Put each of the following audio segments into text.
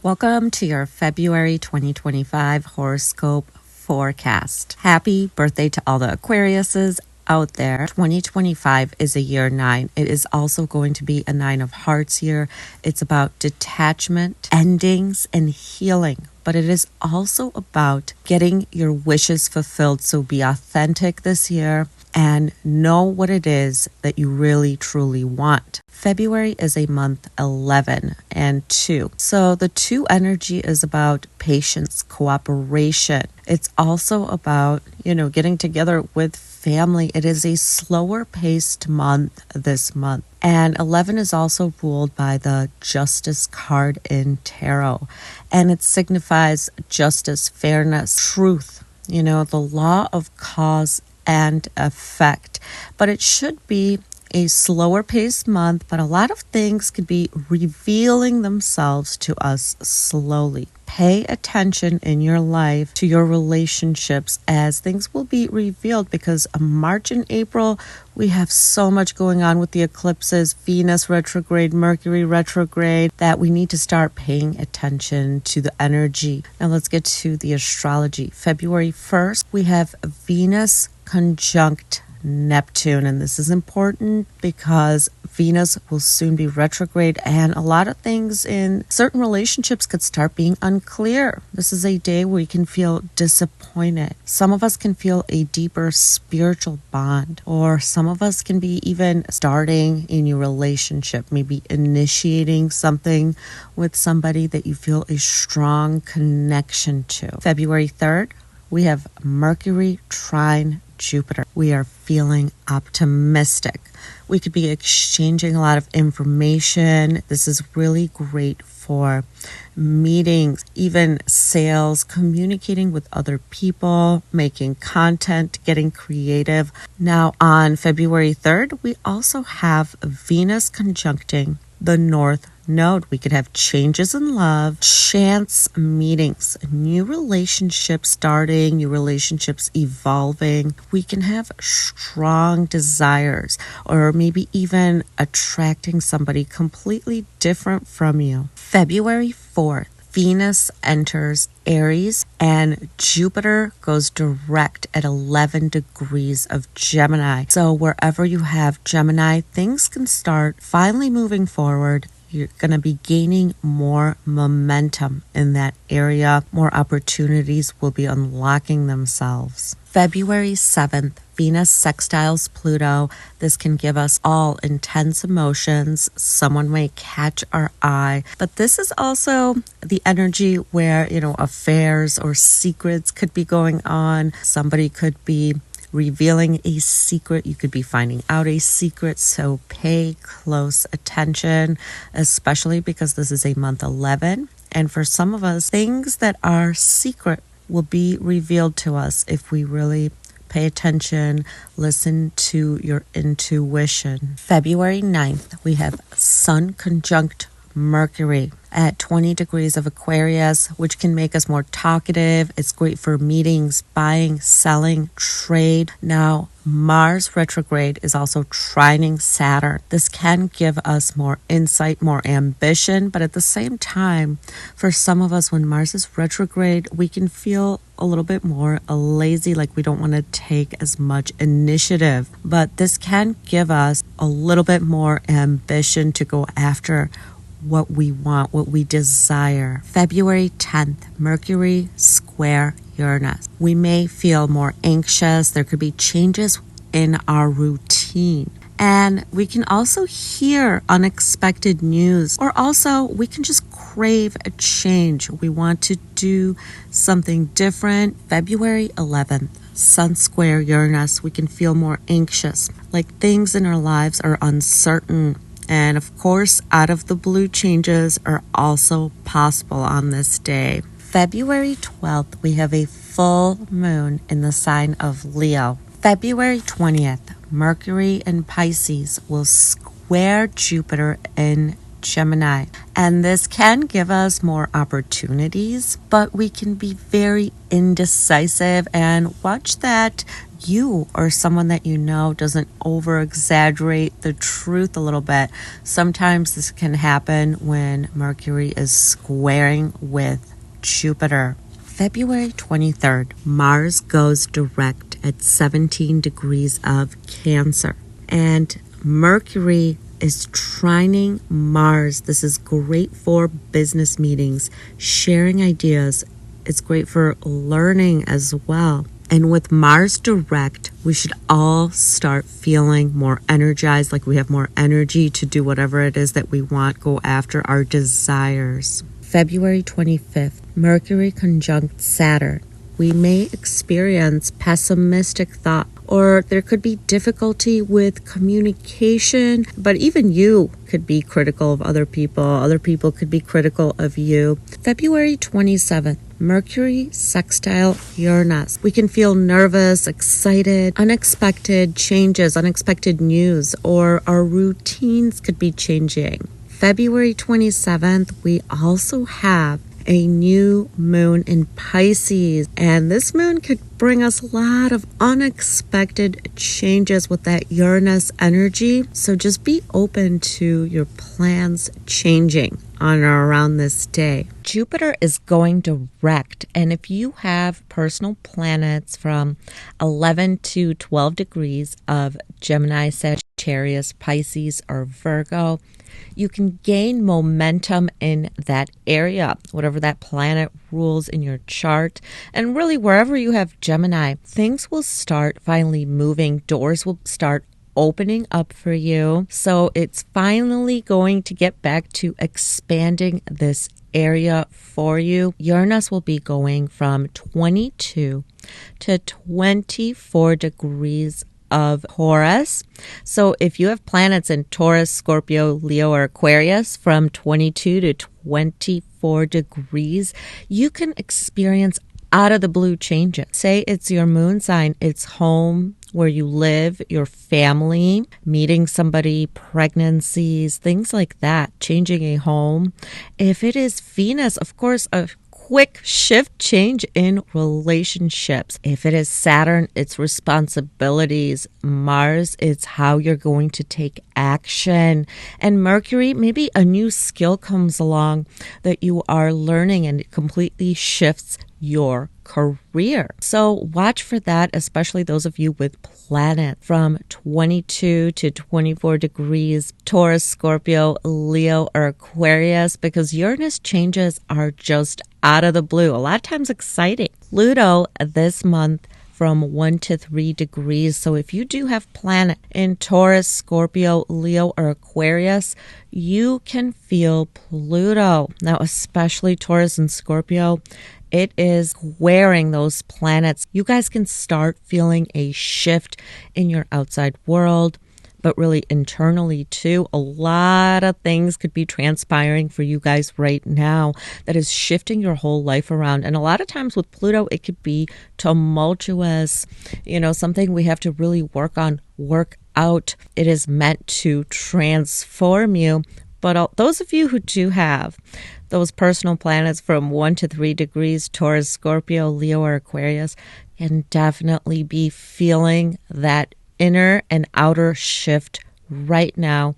Welcome to your February 2025 horoscope forecast. Happy birthday to all the Aquariuses out there. 2025 is a year 9. It is also going to be a 9 of hearts year. It's about detachment, endings, and healing. But it is also about getting your wishes fulfilled. So be authentic this year and know what it is that you really truly want. February is a month 11 and 2. So the 2 energy is about patience, cooperation. It's also about, getting together with family. It is a slower paced month this month. And 11 is also ruled by the Justice card in tarot. And it signifies justice, fairness, truth, the law of cause and effect. But it should be a slower paced month, but a lot of things could be revealing themselves to us slowly. Pay attention in your life to your relationships as things will be revealed, because March and April, we have so much going on with the eclipses, Venus retrograde, Mercury retrograde, that we need to start paying attention to the energy. Now let's get to the astrology. February 1st, we have Venus conjunct Neptune, and this is important because Venus will soon be retrograde and a lot of things in certain relationships could start being unclear. This is a day where you can feel disappointed. Some of us can feel a deeper spiritual bond, or some of us can be even starting a new relationship, maybe initiating something with somebody that you feel a strong connection to. February 3rd, we have Mercury trine Jupiter. We are feeling optimistic. We could be exchanging a lot of information. This is really great for meetings, even sales, communicating with other people, making content, getting creative. Now on February 3rd, we also have Venus conjuncting the North Node. We could have changes in love, chance meetings, new relationships starting, new relationships evolving. We can have strong desires, or maybe even attracting somebody completely different from you. February 4th, Venus enters Aries and Jupiter goes direct at 11 degrees of Gemini. So wherever you have Gemini, things can start finally moving forward. You're going to be gaining more momentum in that area. More opportunities will be unlocking themselves. February 7th, Venus sextiles Pluto. This can give us all intense emotions. Someone may catch our eye. But this is also the energy where, affairs or secrets could be going on. Somebody could be revealing a secret. You could be finding out a secret. So pay close attention, especially because this is a month 11. And for some of us, things that are secret will be revealed to us if we really pay attention, listen to your intuition. February 9th, we have Sun conjunct Mercury at 20 degrees of Aquarius, which can make us more talkative. It's great for meetings, buying, selling, trade. Now, Mars retrograde is also trining Saturn. This can give us more insight, more ambition, but at the same time, for some of us, when Mars is retrograde, we can feel a little bit more lazy, like we don't want to take as much initiative. But this can give us a little bit more ambition to go after what we want, what we desire. February 10th, Mercury square Uranus. We may feel more anxious. There could be changes in our routine. And we can also hear unexpected news, or also we can just crave a change. We want to do something different. February 11th, Sun square Uranus. We can feel more anxious, like things in our lives are uncertain. And of course, out of the blue changes are also possible on this day. February 12th, we have a full moon in the sign of Leo. February 20th, Mercury in Pisces will square Jupiter in Gemini. And this can give us more opportunities, but we can be very indecisive, and watch that you or someone that you know doesn't over exaggerate the truth a little bit. Sometimes this can happen when Mercury is squaring with Jupiter. February 23rd, Mars goes direct at 17 degrees of Cancer, and Mercury is trining Mars. This is great for business meetings, sharing ideas. It's great for learning as well. And with Mars direct, we should all start feeling more energized, like we have more energy to do whatever it is that we want, go after our desires. February 25th, Mercury conjunct Saturn. We may experience pessimistic thought, or there could be difficulty with communication, but even you could be critical of other people. Other people could be critical of you. February 27th, Mercury sextile Uranus. We can feel nervous, excited, unexpected changes, unexpected news, or our routines could be changing. February 27th, we also have a new moon in Pisces, and this moon could bring us a lot of unexpected changes with that Uranus energy. So just be open to your plans changing on or around this day. Jupiter is going direct, and if you have personal planets from 11 to 12 degrees of Gemini, Sagittarius, Pisces, or Virgo, you can gain momentum in that area, whatever that planet rules in your chart. And really, wherever you have Gemini, things will start finally moving. Doors will start opening up for you. So it's finally going to get back to expanding this area for you. Uranus will be going from 22 to 24 degrees of Taurus. So if you have planets in Taurus, Scorpio, Leo, or Aquarius from 22 to 24 degrees, you can experience out of the blue changes. Say it's your moon sign, it's home, where you live, your family, meeting somebody, pregnancies, things like that, changing a home. If it is Venus, of course, a quick shift change in relationships. If it is Saturn, it's responsibilities. Mars, it's how you're going to take action. And Mercury, maybe a new skill comes along that you are learning and it completely shifts your career. So watch for that, especially those of you with planets from 22 to 24 degrees, Taurus, Scorpio, Leo, or Aquarius, because Uranus changes are just out of the blue. A lot of times exciting. Pluto this month from 1 to 3 degrees. So if you do have planet in Taurus, Scorpio, Leo, or Aquarius, you can feel Pluto. Now, especially Taurus and Scorpio, it is wearing those planets. You guys can start feeling a shift in your outside world, but really internally too. A lot of things could be transpiring for you guys right now that is shifting your whole life around. And a lot of times with Pluto, it could be tumultuous, something we have to really work on, work out. It is meant to transform you. But those of you who do have those personal planets from 1 to 3 degrees, Taurus, Scorpio, Leo, or Aquarius, can definitely be feeling that inner and outer shift right now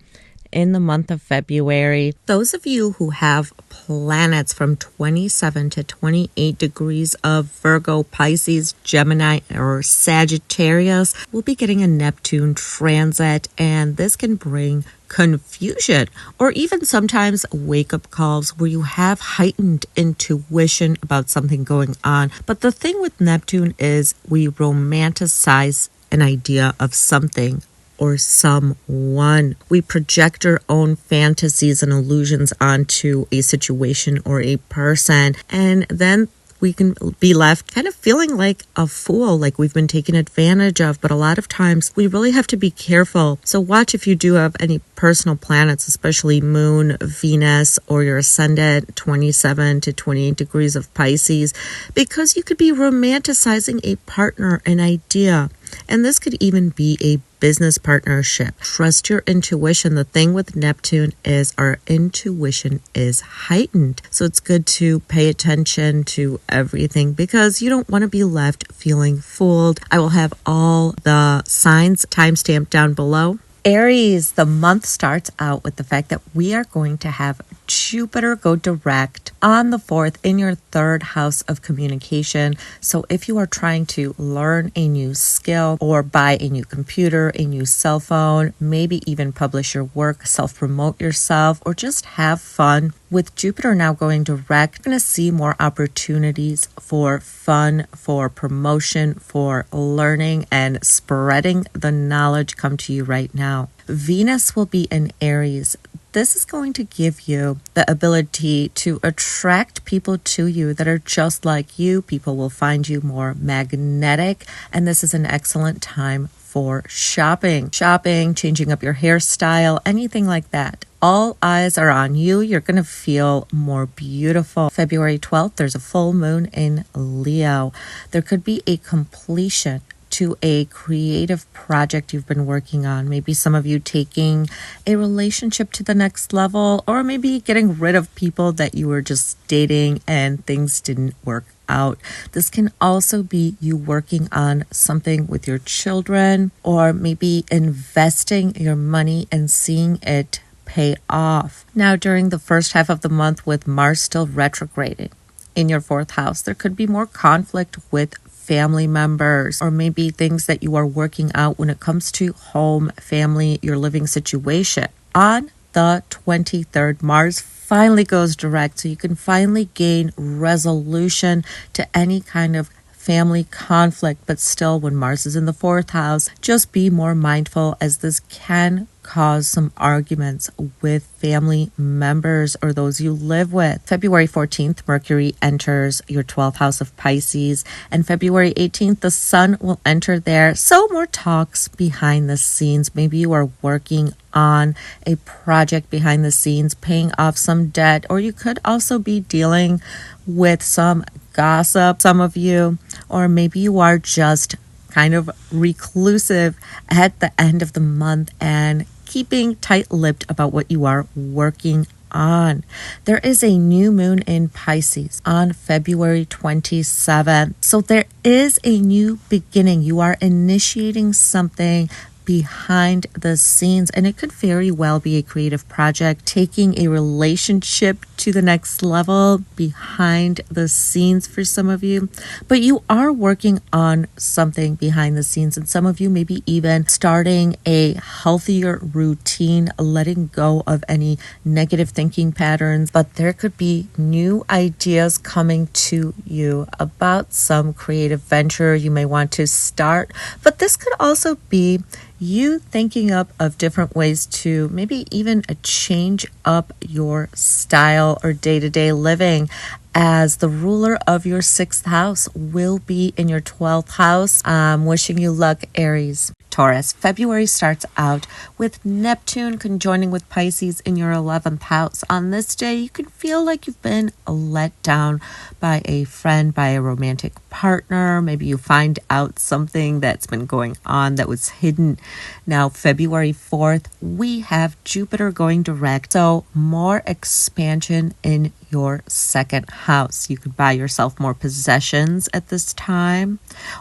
in the month of February. Those of you who have planets from 27 to 28 degrees of Virgo, Pisces, Gemini, or Sagittarius will be getting a Neptune transit, and this can bring confusion or even sometimes wake-up calls where you have heightened intuition about something going on. But the thing with Neptune is we romanticize an idea of something or someone. We project our own fantasies and illusions onto a situation or a person, and then we can be left kind of feeling like a fool, like we've been taken advantage of. But a lot of times we really have to be careful. So watch if you do have any personal planets, especially Moon, Venus, or your ascendant 27 to 28 degrees of Pisces, because you could be romanticizing a partner, an idea. And this could even be a business partnership. Trust your intuition. The thing with Neptune is our intuition is heightened. So it's good to pay attention to everything because you don't want to be left feeling fooled. I will have all the signs timestamped down below. Aries, the month starts out with the fact that we are going to have Jupiter go direct on the 4th in your 3rd house of communication. So if you are trying to learn a new skill or buy a new computer, a new cell phone, maybe even publish your work, self-promote yourself, or just have fun, with Jupiter now going direct, you're going to see more opportunities for fun, for promotion, for learning and spreading the knowledge come to you right now. Venus will be in Aries. This is going to give you the ability to attract people to you that are just like you. People will find you more magnetic, and this is an excellent time for shopping, changing up your hairstyle, anything like that. All eyes are on you. You're going to feel more beautiful. February 12th, there's a full moon in Leo. There could be a completion to a creative project you've been working on. Maybe some of you taking a relationship to the next level, or maybe getting rid of people that you were just dating and things didn't work out. This can also be you working on something with your children, or maybe investing your money and seeing it pay off. Now, during the first half of the month, with Mars still retrograding in your 4th house, there could be more conflict with family members, or maybe things that you are working out when it comes to home, family, your living situation. On the 23rd, Mars finally goes direct, so you can finally gain resolution to any kind of family conflict. But still, when Mars is in the 4th house, just be more mindful, as this can cause some arguments with family members or those you live with. February 14th, Mercury enters your 12th house of Pisces, and February 18th, the Sun will enter there. So more talks behind the scenes. Maybe you are working on a project behind the scenes, paying off some debt, or you could also be dealing with some gossip, some of you, or maybe you are just kind of reclusive at the end of the month and keeping tight-lipped about what you are working on. There is a new moon in Pisces on February 27th. So there is a new beginning. You are initiating something behind the scenes, and it could very well be a creative project, taking a relationship to the next level behind the scenes for some of you. But you are working on something behind the scenes, and some of you maybe even starting a healthier routine, letting go of any negative thinking patterns. But there could be new ideas coming to you about some creative venture you may want to start. But this could also be you thinking up of different ways to maybe even change up your style or day-to-day living, as the ruler of your 6th house will be in your 12th house. I'm wishing you luck, Aries. Taurus, February starts out with Neptune conjoining with Pisces in your 11th house. On this day, you can feel like you've been let down by a friend, by a romantic partner. Maybe you find out something that's been going on that was hidden. Now, February 4th, we have Jupiter going direct. So more expansion in your 2nd house. You could buy yourself more possessions at this time,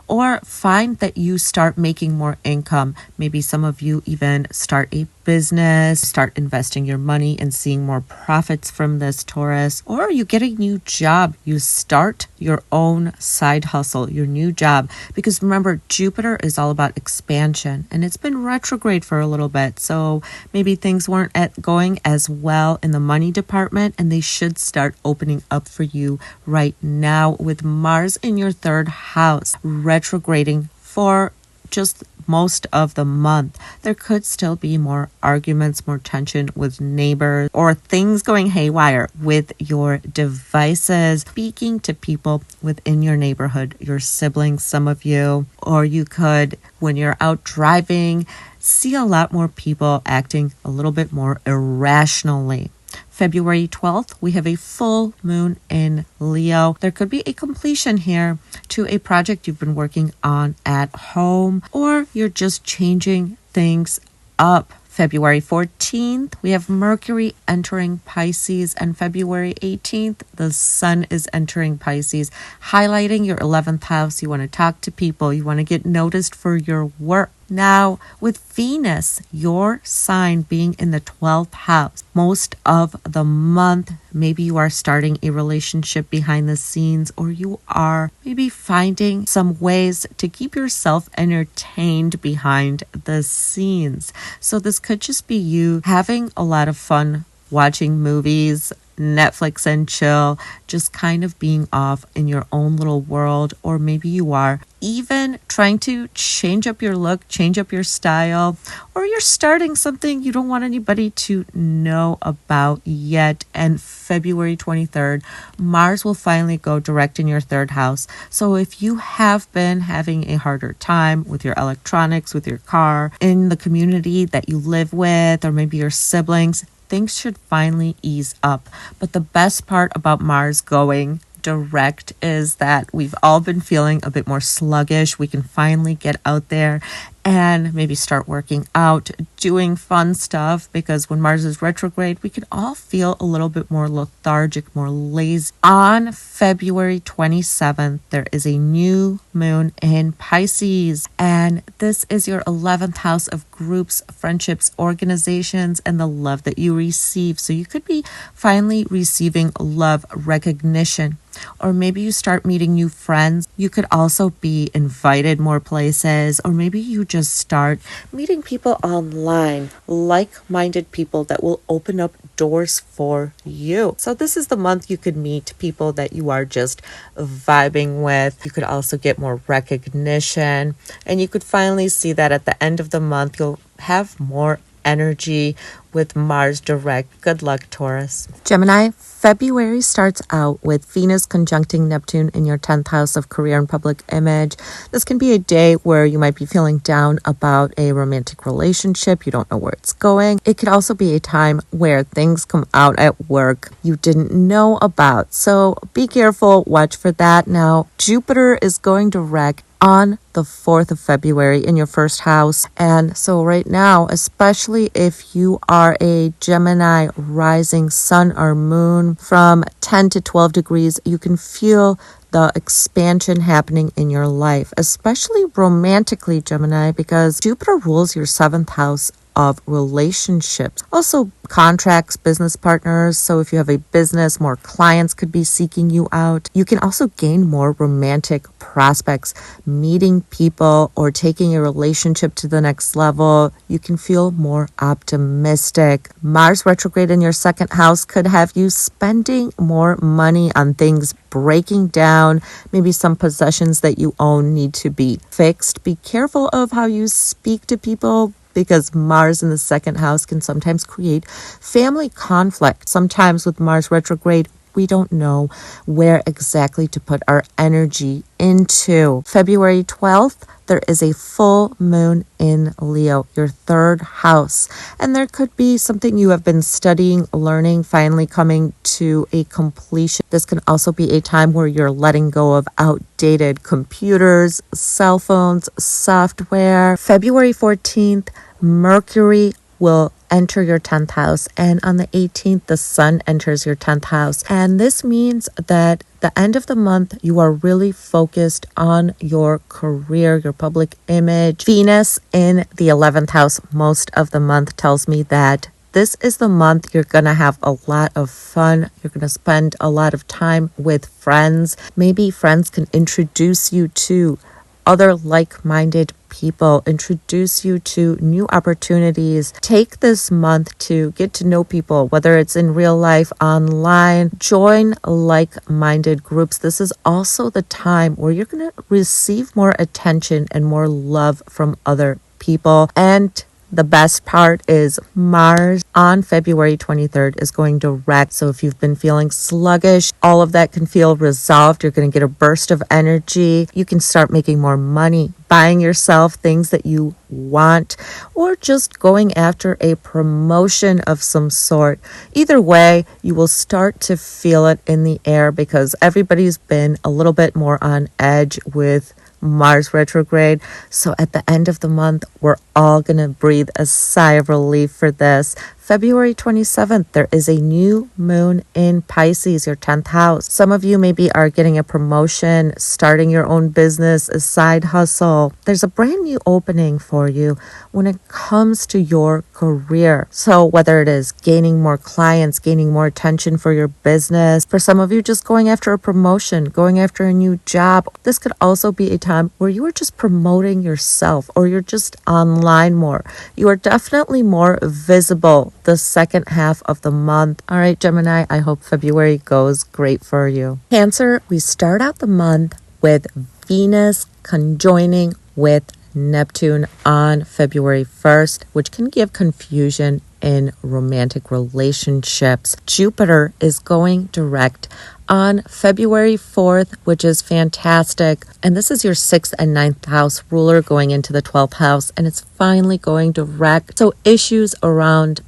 or find that you start making more income. Maybe some of you even start a business, start investing your money and seeing more profits from this, Taurus. Or you get a new job. You start your own side hustle, your new job. Because remember, Jupiter is all about expansion, and it's been retrograde for a little bit. So maybe things weren't going as well in the money department, and they should start opening up for you right now, with Mars in your 3rd house retrograding for just most of the month. There could still be more arguments, more tension with neighbors, or things going haywire with your devices, speaking to people within your neighborhood, your siblings, some of you. Or you could, when you're out driving, see a lot more people acting a little bit more irrationally. February 12th, we have a full moon in Leo. There could be a completion here to a project you've been working on at home, or you're just changing things up. February 14th, we have Mercury entering Pisces, and February 18th, the Sun is entering Pisces, highlighting your 11th house. You want to talk to people, you want to get noticed for your work. Now, with Venus, your sign being in the 12th house, most of the month, maybe you are starting a relationship behind the scenes, or you are maybe finding some ways to keep yourself entertained behind the scenes. So this could just be you having a lot of fun watching movies, Netflix and chill, just kind of being off in your own little world. Or maybe you are even trying to change up your look, change up your style, or you're starting something you don't want anybody to know about yet. And February 23rd, Mars will finally go direct in your 3rd house. So if you have been having a harder time with your electronics, with your car, in the community that you live with, or maybe your siblings, things should finally ease up. But the best part about Mars going direct is that we've all been feeling a bit more sluggish. We can finally get out there and maybe start working out, doing fun stuff, because when Mars is retrograde, we can all feel a little bit more lethargic, more lazy. On February 27th, there is a new moon in Pisces, and this is your 11th house of groups, friendships, organizations, and the love that you receive. So you could be finally receiving love, recognition, or maybe you start meeting new friends. You could also be invited more places, or maybe you just start meeting people online, like-minded people that will open up doors for you. So this is the month you could meet people that you are just vibing with. You could also get more recognition, and you could finally see that at the end of the month, you'll have more energy with Mars direct. Good luck, Taurus. Gemini, February starts out with Venus conjuncting Neptune in your 10th house of career and public image. This can be a day where you might be feeling down about a romantic relationship. You don't know where it's going. It could also be a time where things come out at work you didn't know about. So be careful. Watch for that. Now, Jupiter is going direct on the 4th of February in your 1st house. And so right now, especially if you are a Gemini rising sun or moon, from 10 to 12 degrees, you can feel the expansion happening in your life, especially romantically, Gemini, because Jupiter rules your 7th house of relationships. Also contracts, business partners. So if you have a business, more clients could be seeking you out. You can also gain more romantic prospects, meeting people or taking a relationship to the next level. You can feel more optimistic. Mars retrograde in your 2nd house could have you spending more money on things breaking down. Maybe some possessions that you own need to be fixed. Be careful of how you speak to people, because Mars in the 2nd house can sometimes create family conflict. Sometimes with Mars retrograde, we don't know where exactly to put our energy into. February 12th, there is a full moon in Leo, your 3rd house. And there could be something you have been studying, learning, finally coming to a completion. This can also be a time where you're letting go of outdated computers, cell phones, software. February 14th, Mercury will enter your 10th house, and on the 18th the Sun enters your 10th house. And this means that the end of the month you are really focused on your career, your public image. Venus in the 11th house most of the month tells me that this is the month you're going to have a lot of fun. You're going to spend a lot of time with friends. Maybe friends can introduce you to other like-minded people, introduce you to new opportunities. Take this month to get to know people, whether it's in real life, online. Join like-minded groups. This is also the time where you're going to receive more attention and more love from other people. And the best part is Mars on February 23rd is going direct. So if you've been feeling sluggish, all of that can feel resolved. You're going to get a burst of energy. You can start making more money, buying yourself things that you want, or just going after a promotion of some sort. Either way, you will start to feel it in the air, because everybody's been a little bit more on edge with Mars retrograde. So at the end of the month, we're all going to breathe a sigh of relief for this. February 27th, there is a new moon in Pisces, your 10th house. Some of you maybe are getting a promotion, starting your own business, a side hustle. There's a brand new opening for you when it comes to your career. So whether it is gaining more clients, gaining more attention for your business, for some of you just going after a promotion, going after a new job, this could also be a time where you are just promoting yourself or you're just online more. You are definitely more visible the second half of the month. All right, Gemini, I hope February goes great for you. Cancer, we start out the month with Venus conjoining with Neptune on February 1st, which can give confusion in romantic relationships. Jupiter is going direct on February 4th, which is fantastic. And this is your 6th and 9th house ruler going into the 12th house, and it's finally going direct. So issues around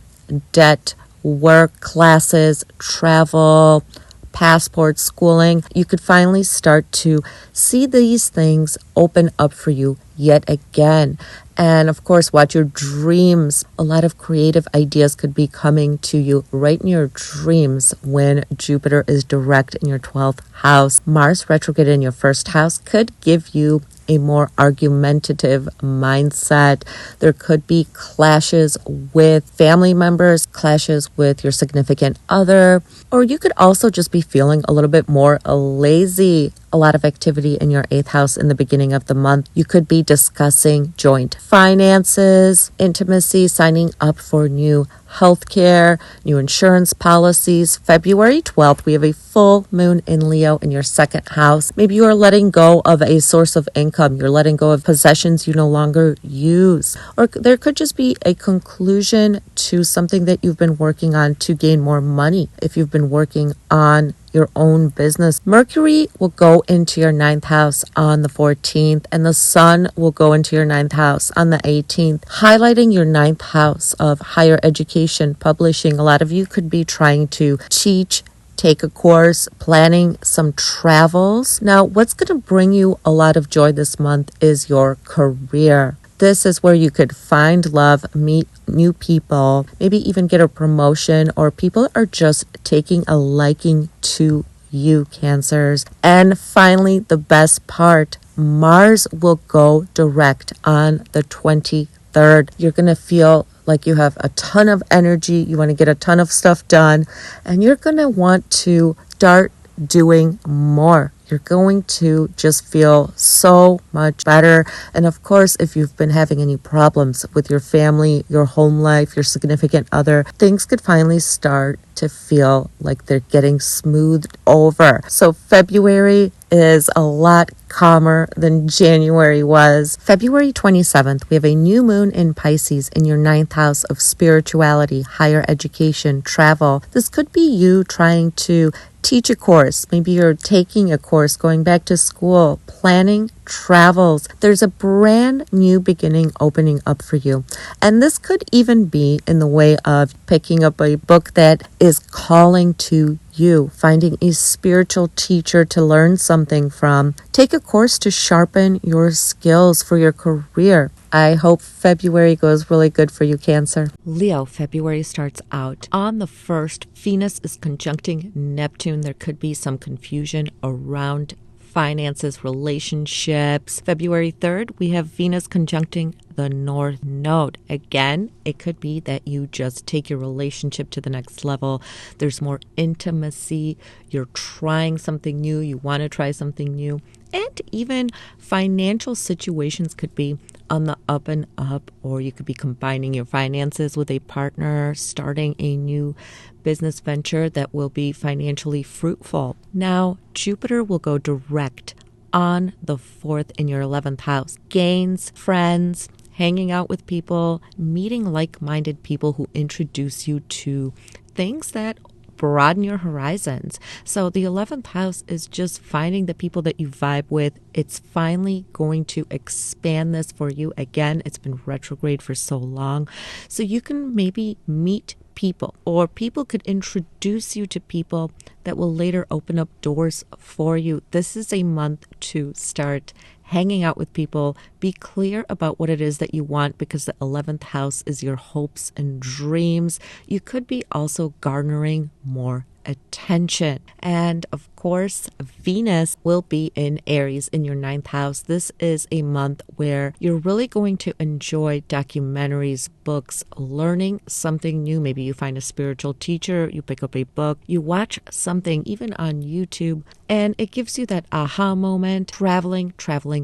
debt, work, classes, travel, passports, schooling, you could finally start to see these things open up for you yet again. And of course, watch your dreams. A lot of creative ideas could be coming to you right in your dreams when Jupiter is direct in your 12th house. Mars retrograde in your first house could give you a more argumentative mindset. There could be clashes with family members, clashes with your significant other, or you could also just be feeling a little bit more lazy. A lot of activity in your 8th house in the beginning of the month. You could be discussing joint finances, intimacy, signing up for new healthcare, new insurance policies. February 12th, we have a full moon in Leo in your 2nd house. Maybe you are letting go of a source of income. You're letting go of possessions you no longer use. Or there could just be a conclusion to something that you've been working on to gain more money. If you've been working on your own business. Mercury will go into your 9th house on the 14th, and the Sun will go into your 9th house on the 18th, highlighting your 9th house of higher education, publishing. A lot of you could be trying to teach, take a course, planning some travels. Now, what's going to bring you a lot of joy this month is your career. This is where you could find love, meet new people, maybe even get a promotion, or people are just taking a liking to you, Cancers. And finally, the best part, Mars will go direct on the 23rd. You're going to feel like you have a ton of energy. You want to get a ton of stuff done, and you're going to want to start doing more. You're going to just feel so much better. And of course, if you've been having any problems with your family, your home life, your significant other, things could finally start to feel like they're getting smoothed over. So February is a lot calmer than January was. February 27th, we have a new moon in Pisces in your 9th house of spirituality, higher education, travel. This could be you trying to teach a course. Maybe you're taking a course, going back to school, planning travels. There's a brand new beginning opening up for you. And this could even be in the way of picking up a book that is calling to you, finding a spiritual teacher to learn something from. Take a course to sharpen your skills for your career. I hope February goes really good for you, Cancer. Leo, February starts out on the 1st. Venus is conjuncting Neptune. There could be some confusion around finances, relationships. February 3rd, we have Venus conjuncting the North Node. Again, it could be that you just take your relationship to the next level. There's more intimacy. You're trying something new. You want to try something new. And even financial situations could be on the up and up, or you could be combining your finances with a partner, starting a new business venture that will be financially fruitful. Now, Jupiter will go direct on the 4th in your 11th house. Gains, friends, hanging out with people, meeting like-minded people who introduce you to things that broaden your horizons. So the 11th house is just finding the people that you vibe with. It's finally going to expand this for you. Again, it's been retrograde for so long. So you can maybe meet people, or people could introduce you to people that will later open up doors for you. This is a month to start hanging out with people. Be clear about what it is that you want, because the 11th house is your hopes and dreams. You could be also garnering more attention. And of course, Venus will be in Aries in your 9th house. This is a month where you're really going to enjoy documentaries, books, learning something new. Maybe you find a spiritual teacher, you pick up a book, you watch something even on YouTube, and it gives you that aha moment. Traveling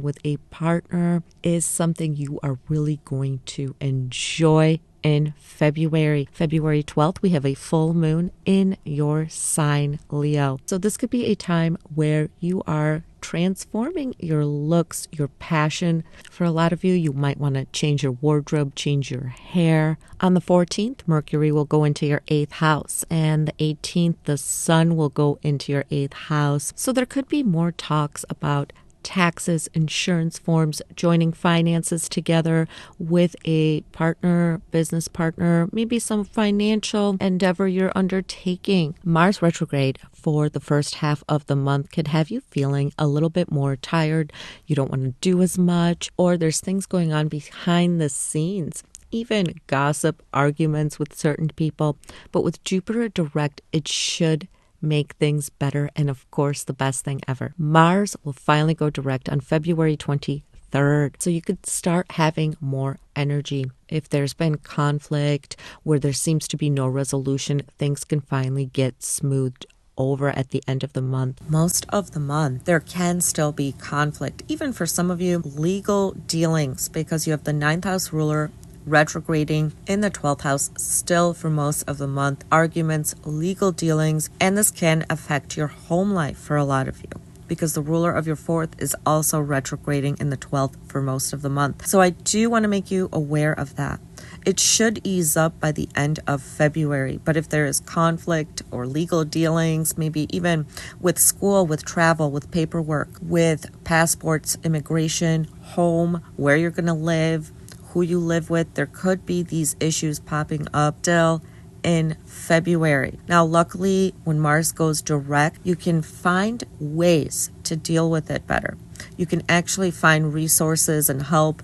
with a partner is something you are really going to enjoy in February. February 12th, we have a full moon in your sign, Leo. So this could be a time where you are transforming your looks, your passion. For a lot of you, you might want to change your wardrobe, change your hair. On the 14th, Mercury will go into your 8th house, and the 18th, the Sun will go into your 8th house. So there could be more talks about taxes, insurance forms, joining finances together with a partner, business partner, maybe some financial endeavor you're undertaking. Mars retrograde for the first half of the month could have you feeling a little bit more tired. You don't want to do as much, or there's things going on behind the scenes. Even gossip, arguments with certain people. But with Jupiter direct, it should make things better, and of course the best thing ever. Mars will finally go direct on February 23rd, so you could start having more energy. If there's been conflict where there seems to be no resolution, things can finally get smoothed over at the end of the month. Most of the month, there can still be conflict, even for some of you, legal dealings, because you have the 9th house ruler retrograding in the 12th house still for most of the month. Arguments, legal dealings, and this can affect your home life for a lot of you, because the ruler of your 4th is also retrograding in the 12th for most of the month. So I do want to make you aware of that. It should ease up by the end of February, but if there is conflict or legal dealings, maybe even with school, with travel, with paperwork, with passports, immigration, home, where you're going to live, who you live with, there could be these issues popping up still in February. Now, luckily, when Mars goes direct, you can find ways to deal with it better. You can actually find resources and help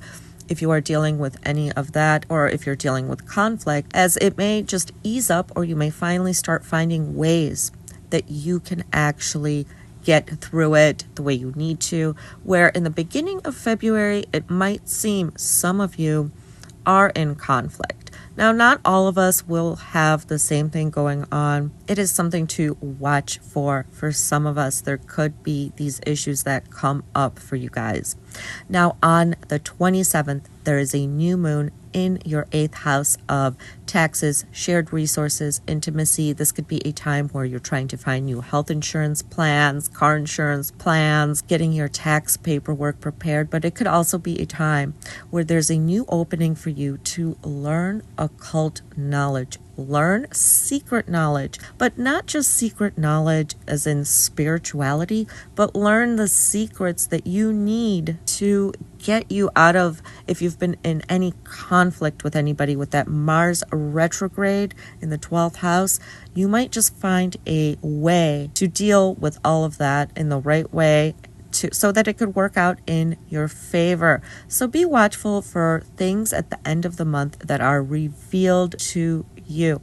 if you are dealing with any of that, or if you're dealing with conflict, as it may just ease up, or you may finally start finding ways that you can actually get through it the way you need to, where in the beginning of February, it might seem some of you are in conflict. Now, not all of us will have the same thing going on. It is something to watch for. For some of us, there could be these issues that come up for you guys. Now, on the 27th, there is a new moon in your 8th house of taxes, shared resources, intimacy. This could be a time where you're trying to find new health insurance plans, car insurance plans, getting your tax paperwork prepared. But it could also be a time where there's a new opening for you to learn occult knowledge, learn secret knowledge, but not just secret knowledge as in spirituality, but learn the secrets that you need to get you out of, if you've been in any conflict with anybody with that Mars retrograde in the 12th house, you might just find a way to deal with all of that in the right way, so that it could work out in your favor. So be watchful for things at the end of the month that are revealed to you.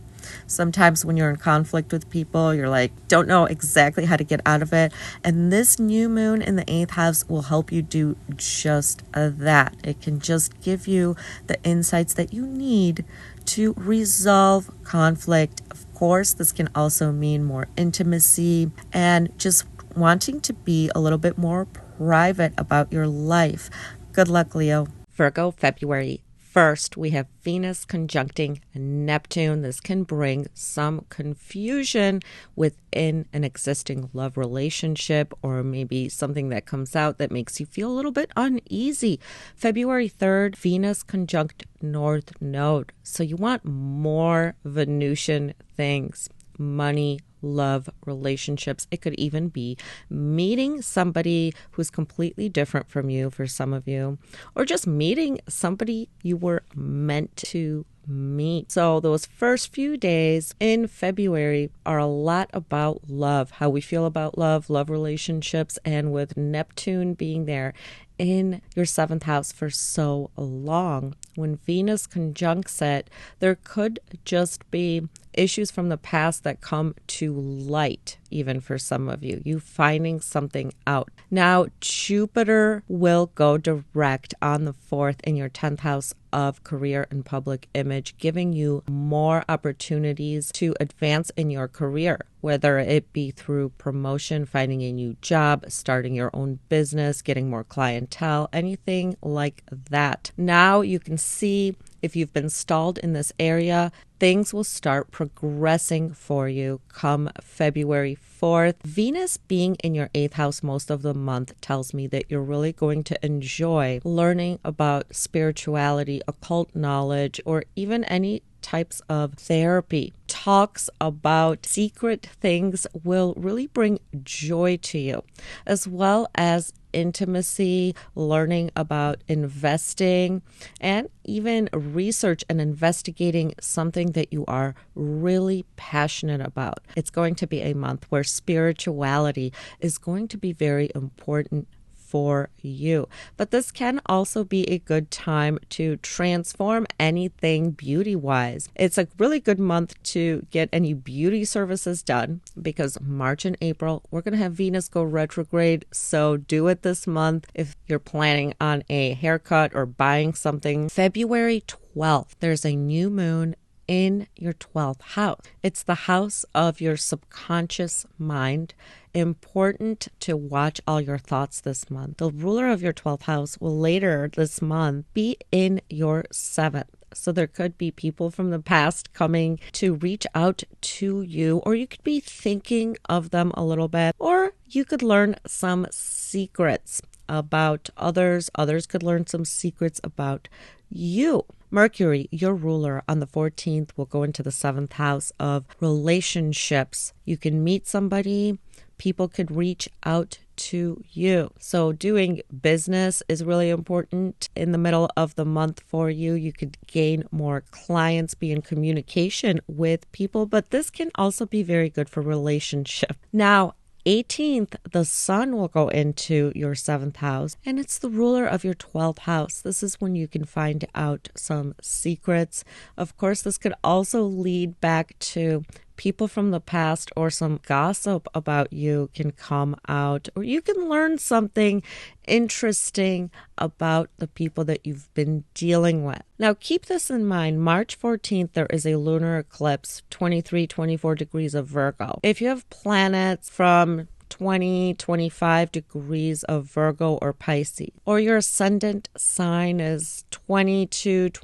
Sometimes when you're in conflict with people, you're like, don't know exactly how to get out of it. And this new moon in the 8th house will help you do just that. It can just give you the insights that you need to resolve conflict. Of course, this can also mean more intimacy and just wanting to be a little bit more private about your life. Good luck, Leo. Virgo, February 1st, we have Venus conjuncting Neptune. This can bring some confusion within an existing love relationship, or maybe something that comes out that makes you feel a little bit uneasy. February 3rd, Venus conjunct North Node. So you want more Venusian things, money, love relationships. It could even be meeting somebody who's completely different from you for some of you, or just meeting somebody you were meant to meet. So those first few days in February are a lot about love, how we feel about love relationships, and with Neptune being there in your 7th house for so long, when Venus conjuncts it, there could just be issues from the past that come to light, even for some of you, you finding something out. Now, Jupiter will go direct on the 4th in your 10th house of career and public image, giving you more opportunities to advance in your career, whether it be through promotion, finding a new job, starting your own business, getting more clientele, anything like that. Now you can see if you've been stalled in this area, things will start progressing for you come February 4th. Venus being in your 8th house most of the month tells me that you're really going to enjoy learning about spirituality, occult knowledge, or even any types of therapy. Talks about secret things will really bring joy to you, as well as intimacy, learning about investing, and even research and investigating something that you are really passionate about. It's going to be a month where spirituality is going to be very important for you. But this can also be a good time to transform anything beauty-wise. It's a really good month to get any beauty services done because March and April, we're going to have Venus go retrograde. So do it this month if you're planning on a haircut or buying something. February 12th, there's a new moon in your 12th house. It's the house of your subconscious mind. Important to watch all your thoughts this month. The ruler of your 12th house will later this month be in your 7th. So there could be people from the past coming to reach out to you, or you could be thinking of them a little bit, or you could learn some secrets about others. Others could learn some secrets about you. Mercury, your ruler, on the 14th will go into the 7th house of relationships. You can meet somebody. People could reach out to you. So doing business is really important in the middle of the month for you. You could gain more clients, be in communication with people, but this can also be very good for relationship. Now, 18th, the sun will go into your 7th house, and it's the ruler of your 12th house. This is when you can find out some secrets. Of course, this could also lead back to people from the past, or some gossip about you can come out, or you can learn something interesting about the people that you've been dealing with. Now, keep this in mind. March 14th, there is a lunar eclipse, 24 degrees of Virgo. If you have planets from 25 degrees of Virgo or Pisces, or your ascendant sign is 25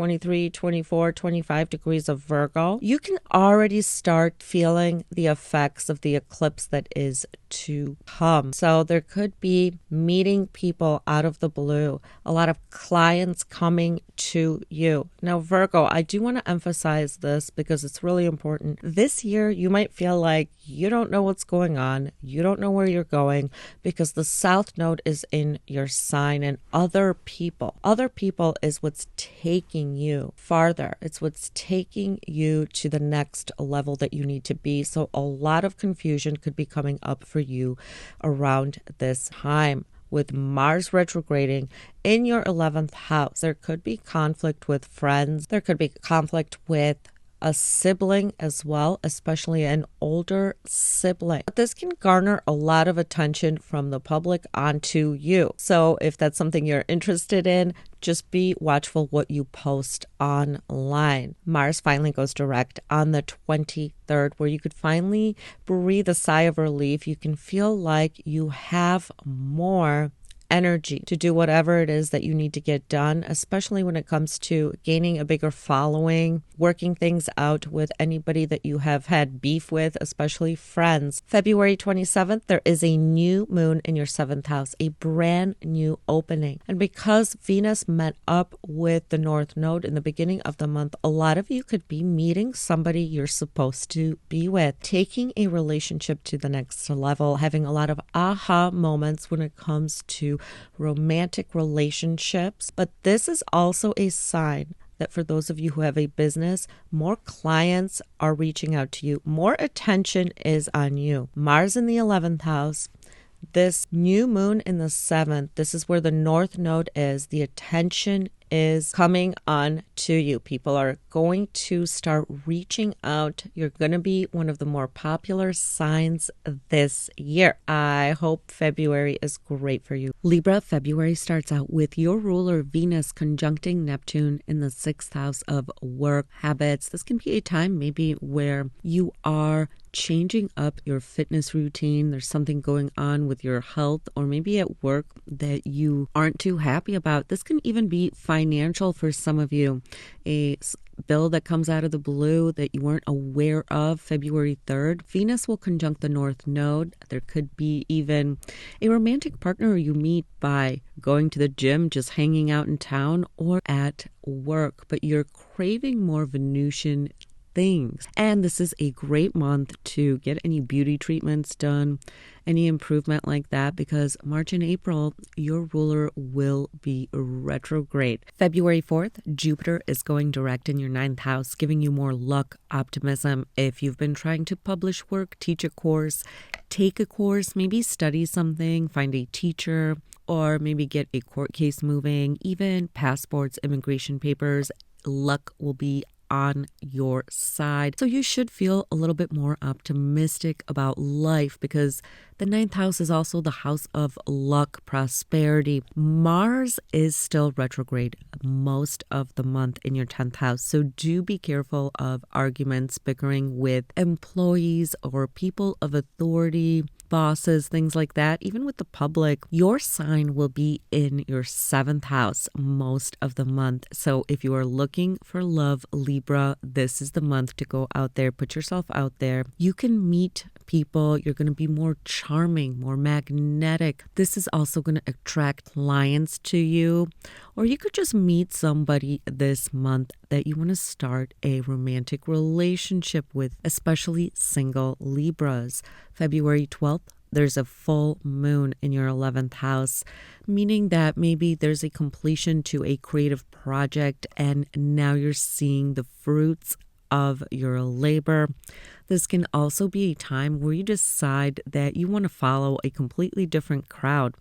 degrees of Virgo, you can already start feeling the effects of the eclipse that is to come. So there could be meeting people out of the blue, a lot of clients coming to you. Now, Virgo, I do want to emphasize this because it's really important. This year, you might feel like you don't know what's going on. You don't know where you're going because the South Node is in your sign, and other people is what's taking you farther. It's what's taking you to the next level that you need to be. So a lot of confusion could be coming up for you around this time. With Mars retrograding in your 11th house, there could be conflict with friends. There could be conflict with a sibling as well, especially an older sibling. But this can garner a lot of attention from the public onto you. So if that's something you're interested in, just be watchful what you post online. Mars finally goes direct on the 23rd, where you could finally breathe a sigh of relief. You can feel like you have more energy to do whatever it is that you need to get done, especially when it comes to gaining a bigger following, working things out with anybody that you have had beef with, especially friends. February 27th, there is a new moon in your 7th house, a brand new opening. And because Venus met up with the North Node in the beginning of the month, a lot of you could be meeting somebody you're supposed to be with, taking a relationship to the next level, having a lot of aha moments when it comes to romantic relationships. But this is also a sign that for those of you who have a business, more clients are reaching out to you. More attention is on you. Mars in the 11th house. This new moon in the 7th, this is where the North Node is. The attention is coming on to you. People are going to start reaching out. You're going to be one of the more popular signs this year. I hope February is great for you. Libra, February starts out with your ruler Venus conjuncting Neptune in the 6th house of work habits. This can be a time maybe where you are changing up your fitness routine. There's something going on with your health or maybe at work that you aren't too happy about. This can even be financial for some of you. A bill that comes out of the blue that you weren't aware of. February 3rd, Venus will conjunct the North Node. There could be even a romantic partner you meet by going to the gym, just hanging out in town or at work, but you're craving more Venusian things. And this is a great month to get any beauty treatments done, any improvement like that, because March and April, your ruler will be retrograde. February 4th, Jupiter is going direct in your 9th house, giving you more luck, optimism. If you've been trying to publish work, teach a course, take a course, maybe study something, find a teacher, or maybe get a court case moving, even passports, immigration papers, luck will be on your side. So you should feel a little bit more optimistic about life because the 9th house is also the house of luck, prosperity. Mars is still retrograde most of the month in your 10th house. So do be careful of arguments, bickering with employees or people of authority, bosses, things like that. Even with the public, your sign will be in your 7th house most of the month. So if you are looking for love, Libra, this is the month to go out there, put yourself out there. You can meet people. You're going to be more charming, more magnetic. This is also going to attract clients to you. Or you could just meet somebody this month that you want to start a romantic relationship with, especially single Libras. February 12th, there's a full moon in your 11th house, meaning that maybe there's a completion to a creative project and now you're seeing the fruits of your labor. This can also be a time where you decide that you want to follow a completely different crowd.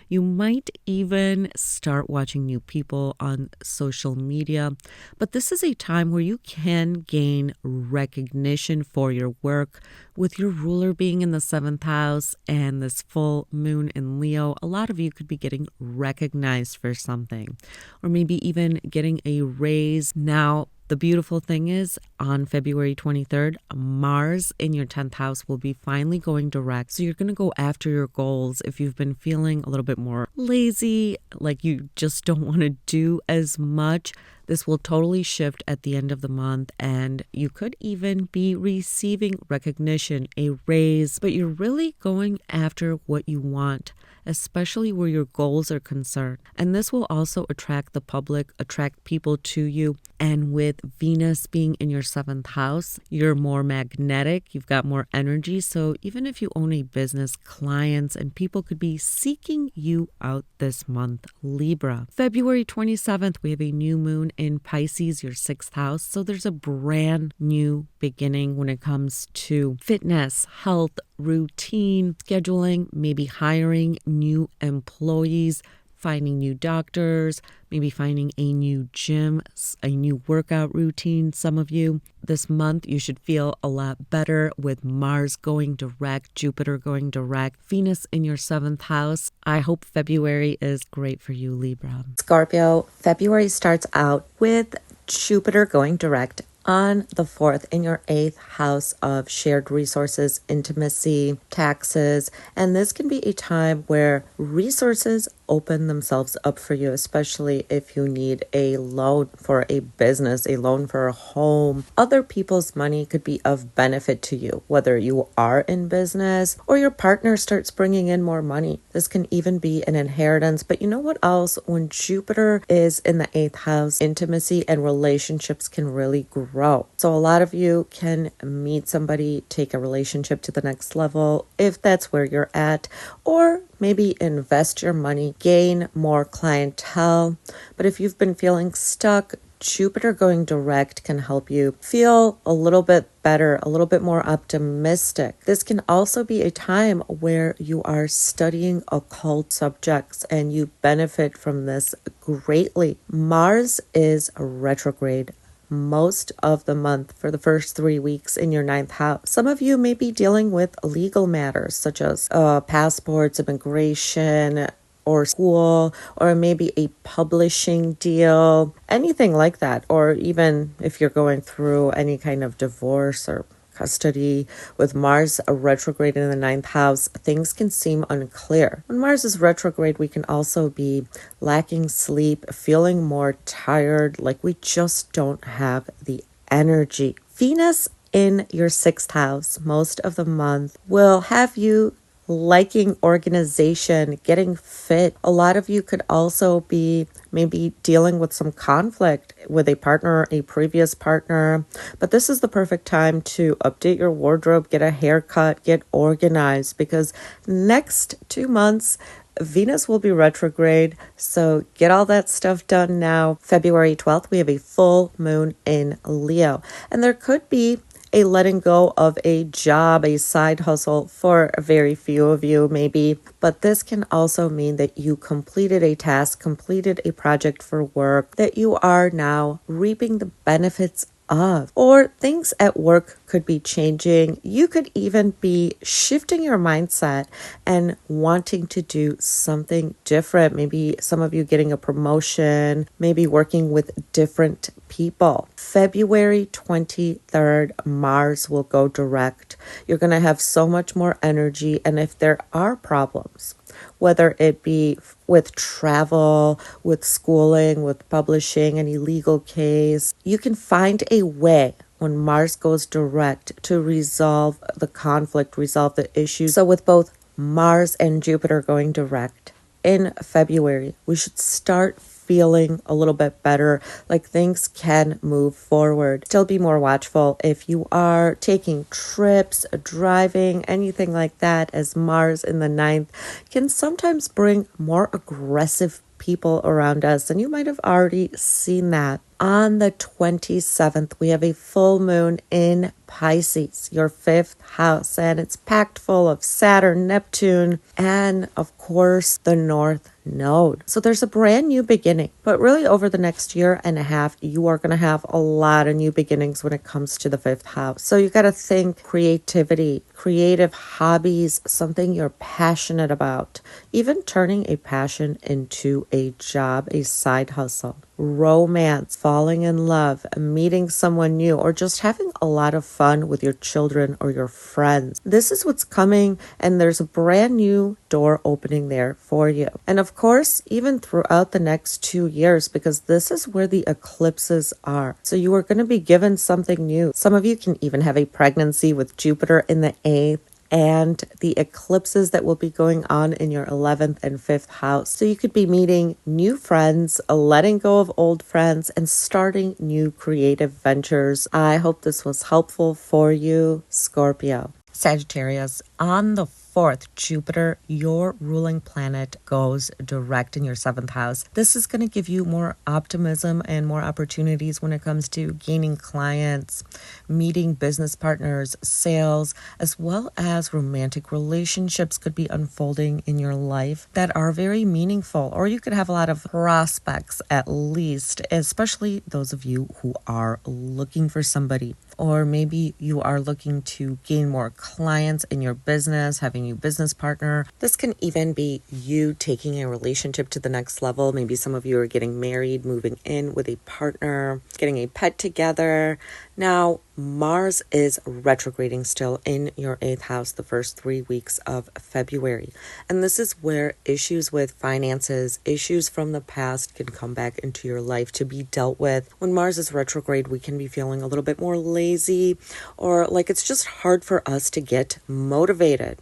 You might even start watching new people on social media, but this is a time where you can gain recognition for your work. With your ruler being in the 7th house and this full moon in Leo, a lot of you could be getting recognized for something, or maybe even getting a raise. Now, the beautiful thing is, on February 23rd, Mars in your 10th house will be finally going direct. So you're going to go after your goals. If you've been feeling a little bit more lazy, like you just don't want to do as much, this will totally shift at the end of the month, and you could even be receiving recognition, a raise, but you're really going after what you want, especially where your goals are concerned. And this will also attract the public, attract people to you. And with Venus being in your 7th house, you're more magnetic, you've got more energy. So even if you own a business, clients and people could be seeking you out this month, Libra. February 27th, we have a new moon in Pisces, your 6th house. So there's a brand new beginning when it comes to fitness, health, routine, scheduling, maybe hiring new employees, finding new doctors, maybe finding a new gym, a new workout routine. Some of you this month, you should feel a lot better with Mars going direct, Jupiter going direct, Venus in your 7th house. I hope February is great for you, Libra. Scorpio, February starts out with Jupiter going direct on the 4th in your 8th house of shared resources, intimacy, taxes. And this can be a time where resources open themselves up for you, especially if you need a loan for a business, a loan for a home. Other people's money could be of benefit to you, whether you are in business or your partner starts bringing in more money. This can even be an inheritance. But you know what else? When Jupiter is in the 8th house, intimacy and relationships can really grow. So a lot of you can meet somebody, take a relationship to the next level if that's where you're at, or maybe invest your money, gain more clientele. But if you've been feeling stuck, Jupiter going direct can help you feel a little bit better, a little bit more optimistic. This can also be a time where you are studying occult subjects and you benefit from this greatly. Mars is retrograde most of the month for the first 3 weeks in your 9th house. Some of you may be dealing with legal matters such as passports, immigration, or school, or maybe a publishing deal, anything like that. Or even if you're going through any kind of divorce or custody. With Mars retrograde in the 9th house, things can seem unclear. When Mars is retrograde, we can also be lacking sleep, feeling more tired, like we just don't have the energy. Venus in your 6th house most of the month will have you liking organization, getting fit. A lot of you could also be maybe dealing with some conflict with a partner, a previous partner. But this is the perfect time to update your wardrobe, get a haircut, get organized, because next 2 months, Venus will be retrograde, so get all that stuff done now. February 12th, we have a full moon in Leo, and there could be a letting go of a job, a side hustle for very few of you maybe, but this can also mean that you completed a task, completed a project for work that you are now reaping the benefits of, or things at work could be changing. You could even be shifting your mindset and wanting to do something different. Maybe some of you getting a promotion, maybe working with different people. February 23rd, Mars will go direct. You're going to have so much more energy, and if there are problems, whether it be with travel, with schooling, with publishing, any legal case, you can find a way when Mars goes direct to resolve the conflict, resolve the issue. So with both Mars and Jupiter going direct in February, we should start feeling a little bit better, like things can move forward. Still be more watchful if you are taking trips, driving, anything like that, as Mars in the 9th can sometimes bring more aggressive people around us, and you might have already seen that. On the 27th, we have a full moon in Pisces, your 5th house, and it's packed full of Saturn, Neptune, and of course, the North Node. So there's a brand new beginning, but really over the next year and a half, you are going to have a lot of new beginnings when it comes to the 5th house. So you got to think creativity, creative hobbies, something you're passionate about, even turning a passion into a job, a side hustle. Romance, falling in love, meeting someone new, or just having a lot of fun with your children or your friends. This is what's coming, and there's a brand new door opening there for you. And of course, even throughout the next 2 years, because this is where the eclipses are. So you are going to be given something new. Some of you can even have a pregnancy with Jupiter in the 8th. And the eclipses that will be going on in your 11th and 5th house. So you could be meeting new friends, letting go of old friends, and starting new creative ventures. I hope this was helpful for you, Scorpio. Sagittarius, on the 4th, Jupiter, your ruling planet, goes direct in your 7th house. This is going to give you more optimism and more opportunities when it comes to gaining clients, meeting business partners, sales, as well as romantic relationships could be unfolding in your life that are very meaningful. Or you could have a lot of prospects at least, especially those of you who are looking for somebody. Or maybe you are looking to gain more clients in your business, having a new business partner. This can even be you taking a relationship to the next level. Maybe some of you are getting married, moving in with a partner, getting a pet together. Now, Mars is retrograding still in your 8th house the first 3 weeks of February. And this is where issues with finances, issues from the past can come back into your life to be dealt with. When Mars is retrograde, we can be feeling a little bit more lazy or like it's just hard for us to get motivated.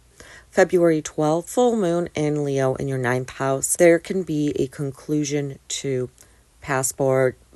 February 12th, full moon in Leo in your 9th house. There can be a conclusion to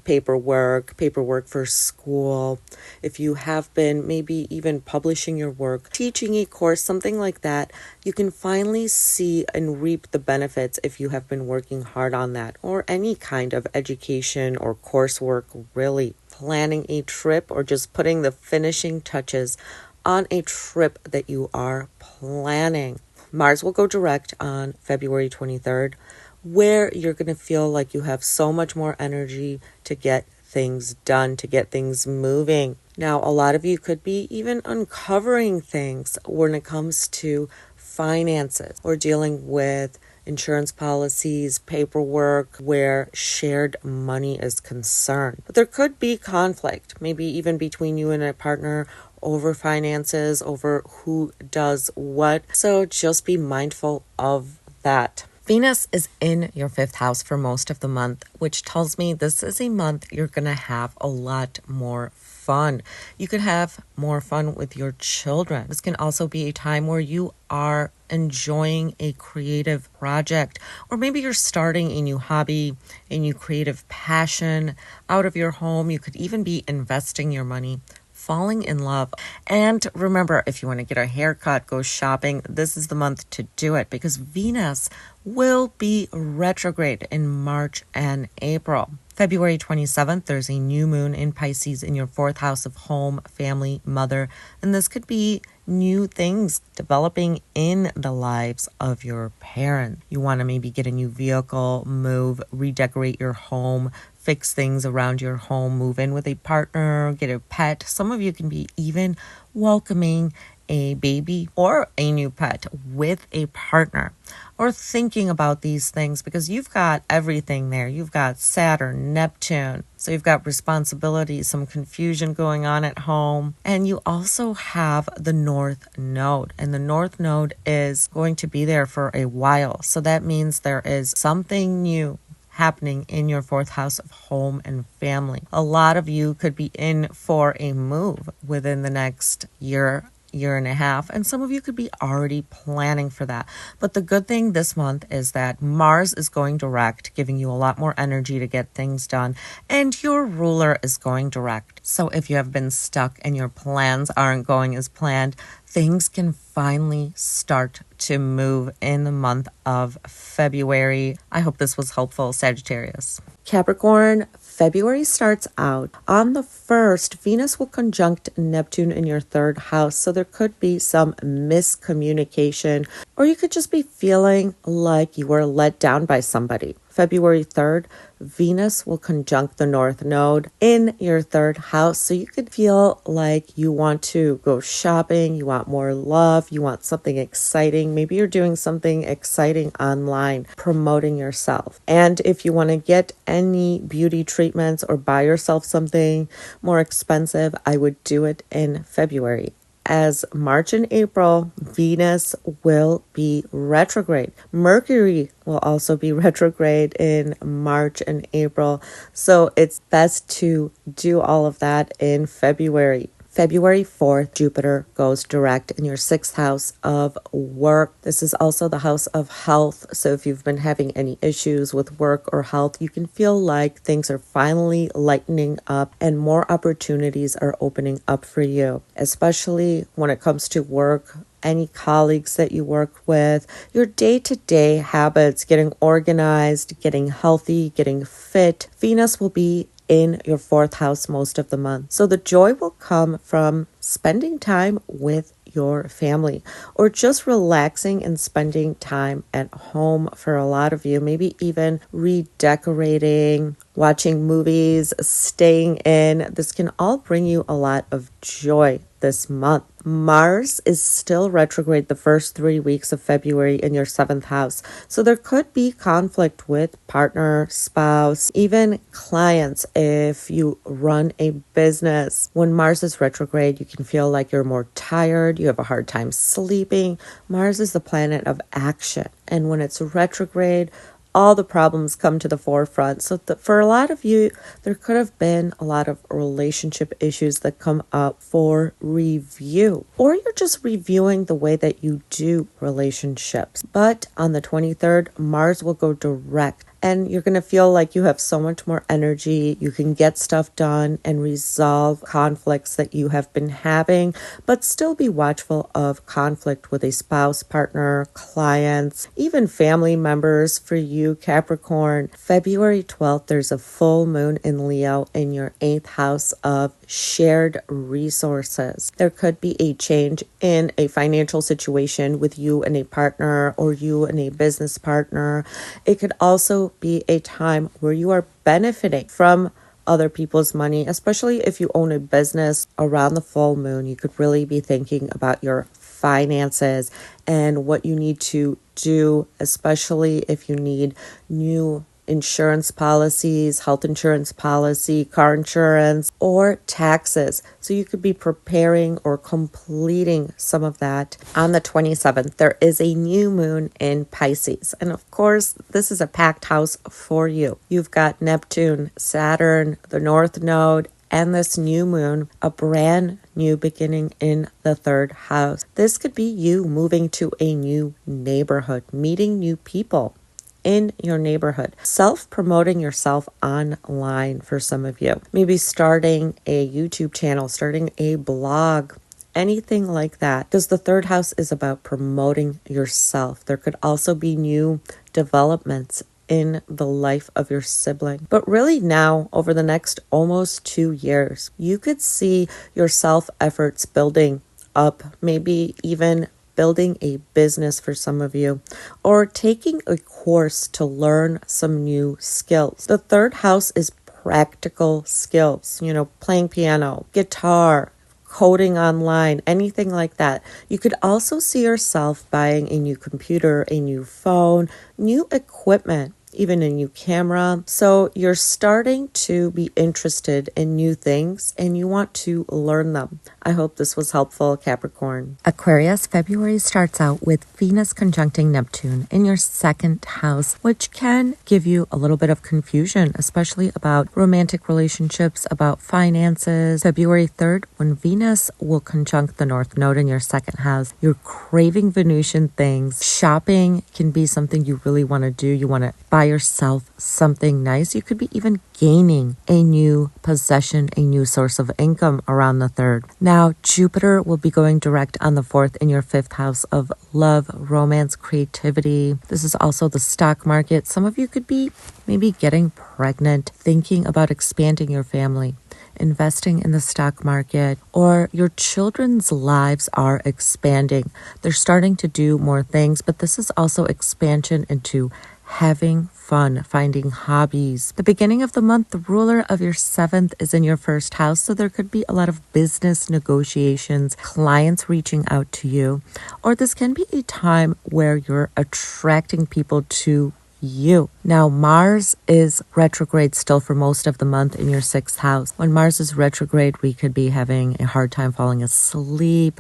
paperwork for school. If you have been maybe even publishing your work, teaching a course, something like that, you can finally see and reap the benefits if you have been working hard on that, or any kind of education or coursework, really. Planning a trip or just putting the finishing touches on a trip that you are planning. Mars will go direct on February 23rd, where you're going to feel like you have so much more energy to get things done, to get things moving. Now, a lot of you could be even uncovering things when it comes to finances or dealing with insurance policies, paperwork, where shared money is concerned. But there could be conflict, maybe even between you and a partner over finances, over who does what. So just be mindful of that. Venus is in your 5th house for most of the month, which tells me this is a month you're going to have a lot more fun. You could have more fun with your children. This can also be a time where you are enjoying a creative project, or maybe you're starting a new hobby, a new creative passion out of your home. You could even be investing your money, falling in love. And remember, if you want to get a haircut, go shopping, this is the month to do it, because Venus will be retrograde in March and April. February 27th, there's a new moon in Pisces in your 4th house of home, family, mother, and this could be new things developing in the lives of your parents. You want to maybe get a new vehicle, move, redecorate your home, fix things around your home, move in with a partner, get a pet. Some of you can be even welcoming a baby or a new pet with a partner, or thinking about these things, because you've got everything there. You've got Saturn, Neptune, so you've got responsibility, some confusion going on at home, and you also have the North Node, and the North Node is going to be there for a while. So that means there is something new happening in your 4th house of home and family. A lot of you could be in for a move within the next year and a half, and some of you could be already planning for that. But the good thing this month is that Mars is going direct, giving you a lot more energy to get things done, and your ruler is going direct. So if you have been stuck and your plans aren't going as planned, things can finally start to move in the month of February. I hope this was helpful, Sagittarius. Capricorn, February starts out on the 1st. Venus will conjunct Neptune in your 3rd house, so there could be some miscommunication, or you could just be feeling like you were let down by somebody. February 3rd, Venus will conjunct the North Node in your 3rd house, so you could feel like you want to go shopping, you want more love, you want something exciting. Maybe you're doing something exciting online, promoting yourself. And if you want to get any beauty treatments or buy yourself something more expensive, I would do it in February. As March and April, Venus will be retrograde. Mercury will also be retrograde in March and April. So it's best to do all of that in February. February 4th, Jupiter goes direct in your 6th house of work. This is also the house of health. So if you've been having any issues with work or health, you can feel like things are finally lightening up and more opportunities are opening up for you, especially when it comes to work. Any colleagues that you work with, your day-to-day habits, getting organized, getting healthy, getting fit. Venus will be in your 4th house most of the month. So the joy will come from spending time with your family, or just relaxing and spending time at home for a lot of you. Maybe even redecorating, watching movies, staying in. This can all bring you a lot of joy this month. Mars is still retrograde the first 3 weeks of February in your 7th house. So there could be conflict with partner, spouse, even clients if you run a business. When Mars is retrograde, you can feel like you're more tired, you have a hard time sleeping. Mars is the planet of action. And when it's retrograde, all the problems come to the forefront. So for a lot of you, there could have been a lot of relationship issues that come up for review, or you're just reviewing the way that you do relationships. But on the 23rd, Mars will go direct, and you're going to feel like you have so much more energy. You can get stuff done and resolve conflicts that you have been having, but still be watchful of conflict with a spouse, partner, clients, even family members. For you, Capricorn, February 12th, there's a full moon in Leo in your 8th house of shared resources. There could be a change in a financial situation with you and a partner, or you and a business partner. It could also be a time where you are benefiting from other people's money, especially if you own a business. Around the full moon, you could really be thinking about your finances and what you need to do, especially if you need new insurance policies, health insurance policy, car insurance, or taxes. So you could be preparing or completing some of that. On the 27th, there is a new moon in Pisces. And of course, this is a packed house for you. You've got Neptune, Saturn, the North Node, and this new moon, a brand new beginning in the 3rd house. This could be you moving to a new neighborhood, meeting new people in your neighborhood, self-promoting yourself online for some of you. Maybe starting a YouTube channel, starting a blog, anything like that. Because the 3rd house is about promoting yourself. There could also be new developments in the life of your sibling. But really now, over the next almost 2 years, you could see your self-efforts building up, maybe even building a business for some of you, or taking a course to learn some new skills. The 3rd house is practical skills, playing piano, guitar, coding online, anything like that. You could also see yourself buying a new computer, a new phone, new equipment, even a new camera. So you're starting to be interested in new things and you want to learn them. I hope this was helpful, Capricorn. Aquarius, February starts out with Venus conjuncting Neptune in your 2nd house, which can give you a little bit of confusion, especially about romantic relationships, about finances. February 3rd, when Venus will conjunct the North Node in your 2nd house, you're craving Venusian things. Shopping can be something you really want to do. You want to buy yourself something nice. You could be even gaining a new possession, a new source of income around the 3rd. Now, Jupiter will be going direct on the 4th in your 5th house of love, romance, creativity. This is also the stock market. Some of you could be maybe getting pregnant, thinking about expanding your family, investing in the stock market, or your children's lives are expanding. They're starting to do more things, but this is also expansion into having fun, finding hobbies. The beginning of the month, the ruler of your 7th is in your 1st house, so there could be a lot of business negotiations, clients reaching out to you, or this can be a time where you're attracting people to you. Now, Mars is retrograde still for most of the month in your 6th house. When Mars is retrograde, we could be having a hard time falling asleep.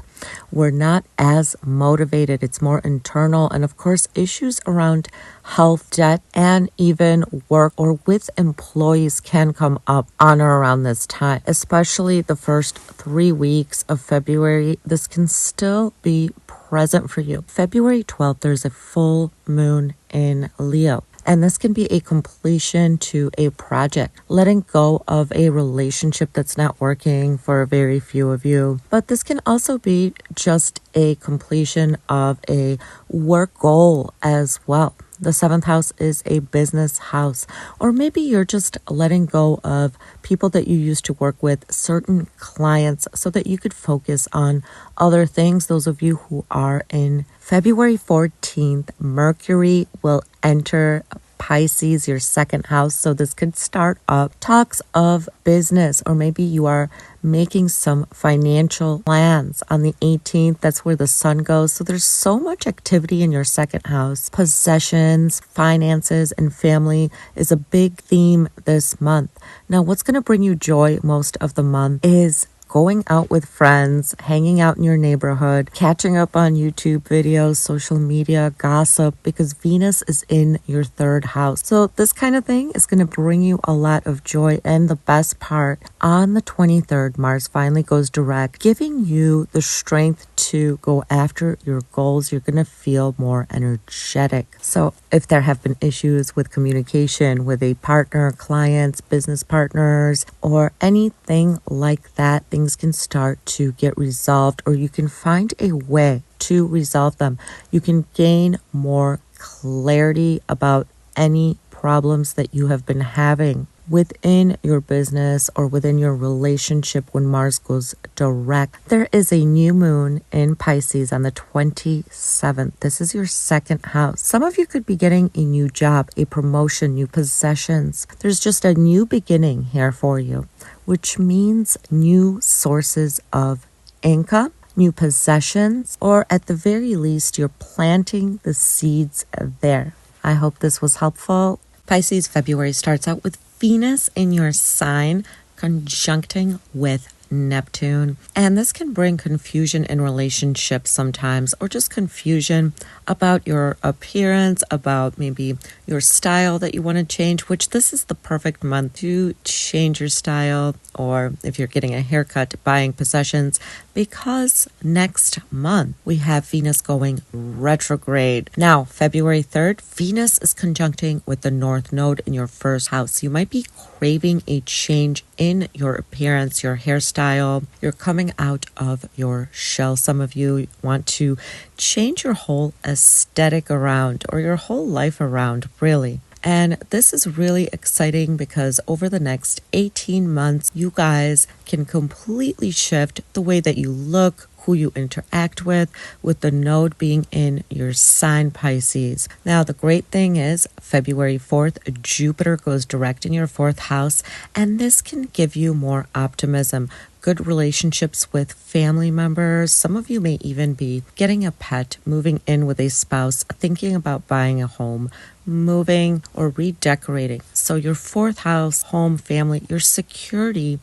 We're not as motivated. It's more internal. And of course, issues around health, debt, and even work or with employees can come up on or around this time, especially the first 3 weeks of February. This can still be present for you. February 12th, there's a full moon in Leo. And this can be a completion to a project, letting go of a relationship that's not working for very few of you. But this can also be just a completion of a work goal as well. The 7th house is a business house, or maybe you're just letting go of people that you used to work with, certain clients, so that you could focus on other things. Those of you who are in February 14th, Mercury will enter Pisces, your 2nd house. So this could start up talks of business, or maybe you are making some financial plans. On the 18th, that's where the sun goes. So there's so much activity in your second house. Possessions, finances, and family is a big theme this month. Now, what's going to bring you joy most of the month is going out with friends, hanging out in your neighborhood, catching up on YouTube videos, social media, gossip, because Venus is in your third house. So this kind of thing is going to bring you a lot of joy. And the best part, on the 23rd, Mars finally goes direct, giving you the strength to go after your goals. You're going to feel more energetic. So if there have been issues with communication with a partner, clients, business partners, or anything like that, things can start to get resolved, or you can find a way to resolve them. You can gain more clarity about any problems that you have been having within your business or within your relationship when Mars goes direct. There is a new moon in Pisces on the 27th. This is your second house. Some of you could be getting a new job, a promotion, new possessions. There's just a new beginning here for you, which means new sources of income, new possessions, or at the very least, you're planting the seeds there. I hope this was helpful. Pisces, February starts out with Venus in your sign conjuncting with Neptune. And this can bring confusion in relationships sometimes, or just confusion about your appearance, about maybe your style that you want to change, which this is the perfect month to change your style, or if you're getting a haircut, buying possessions, because next month we have Venus going retrograde. Now, February 3rd, Venus is conjuncting with the North Node in your first house. You might be craving a change in your appearance, your hairstyle. You're coming out of your shell. Some of you want to change your whole aesthetic around, or your whole life around, really. And this is really exciting because over the next 18 months, you guys can completely shift the way that you look, who you interact with the node being in your sign, Pisces. Now, the great thing is February 4th, Jupiter goes direct in your fourth house, and this can give you more optimism, good relationships with family members. Some of you may even be getting a pet, moving in with a spouse, thinking about buying a home, moving or redecorating. So your fourth house, home, family, your security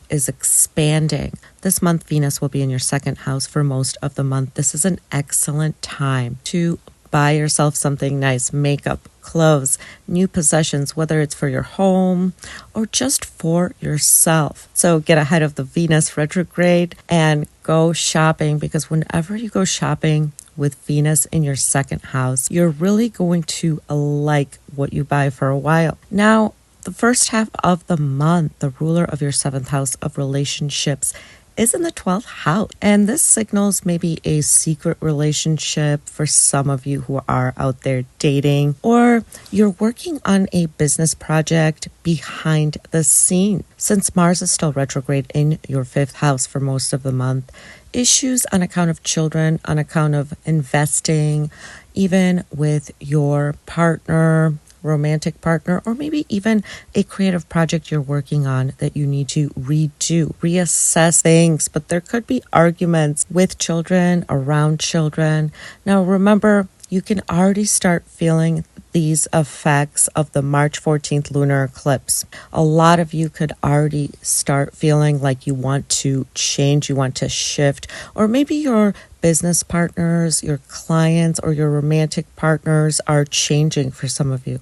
is expanding. This month, Venus will be in your second house for most of the month. This is an excellent time to buy yourself something nice, makeup, clothes, new possessions, whether it's for your home or just for yourself. So get ahead of the Venus retrograde and go shopping, because whenever you go shopping with Venus in your second house, you're really going to like what you buy for a while. Now, the first half of the month, the ruler of your seventh house of relationships is in the 12th house. And this signals maybe a secret relationship for some of you who are out there dating, or you're working on a business project behind the scene. Since Mars is still retrograde in your fifth house for most of the month, issues on account of children, on account of investing, even with your partner, romantic partner, or maybe even a creative project you're working on that you need to redo, reassess things. But there could be arguments with children, around children. Now, remember, you can already start feeling these effects of the March 14th lunar eclipse. A lot of you could already start feeling like you want to change, you want to shift, or maybe your business partners, your clients, or your romantic partners are changing for some of you.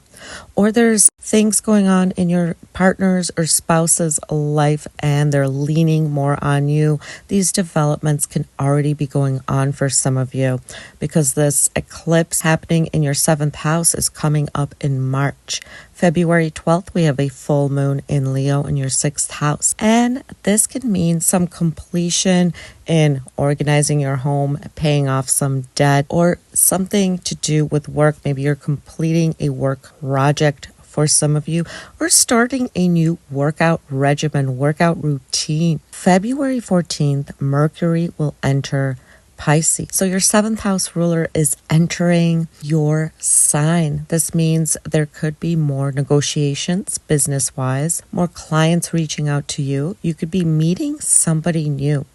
Or there's things going on in your partner's or spouse's life and they're leaning more on you. These developments can already be going on for some of you because this eclipse happening in your seventh house is coming up in March. February 12th, we have a full moon in Leo in your sixth house. And this can mean some completion in organizing your home, paying off some debt, or something to do with work. Maybe you're completing a work project for some of you, or starting a new workout regimen, workout routine. February 14th, Mercury will enter Pisces. So your 7th house ruler is entering your sign. This means there could be more negotiations business-wise, more clients reaching out to you. You could be meeting somebody new.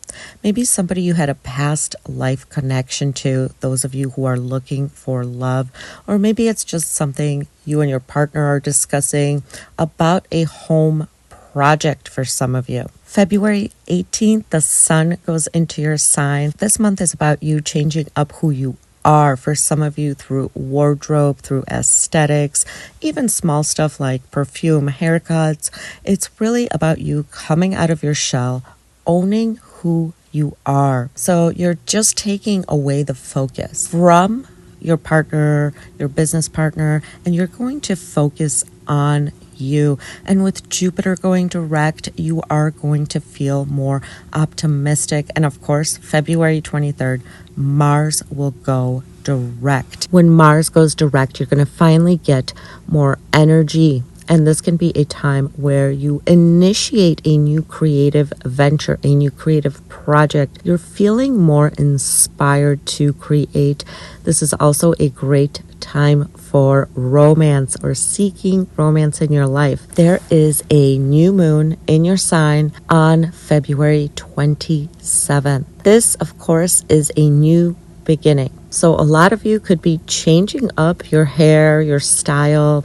Maybe somebody you had a past life connection to, those of you who are looking for love, or maybe it's just something you and your partner are discussing about a home project for some of you. February 18th, the sun goes into your sign. This month is about you changing up who you are for some of you through wardrobe, through aesthetics, even small stuff like perfume, haircuts. It's really about you coming out of your shell, owning who you are. So you're just taking away the focus from your partner, your business partner, and you're going to focus on you. And with Jupiter going direct, you are going to feel more optimistic. And of course, February 23rd, Mars will go direct. When Mars goes direct, you're going to finally get more energy. And this can be a time where you initiate a new creative venture, a new creative project. You're feeling more inspired to create. This is also a great time for romance or seeking romance in your life. There is a new moon in your sign on February 27th. This, of course, is a new beginning. So a lot of you could be changing up your hair, your style,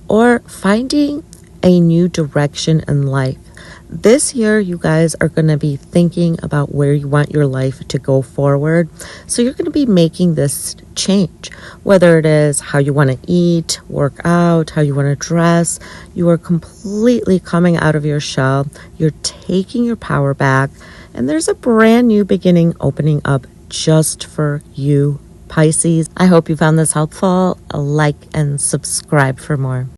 or finding a new direction in life. This year, you guys are going to be thinking about where you want your life to go forward. So you're going to be making this change, whether it is how you want to eat, work out, how you want to dress. You are completely coming out of your shell. You're taking your power back, and there's a brand new beginning opening up just for you, Pisces. I hope you found this helpful. Like and subscribe for more.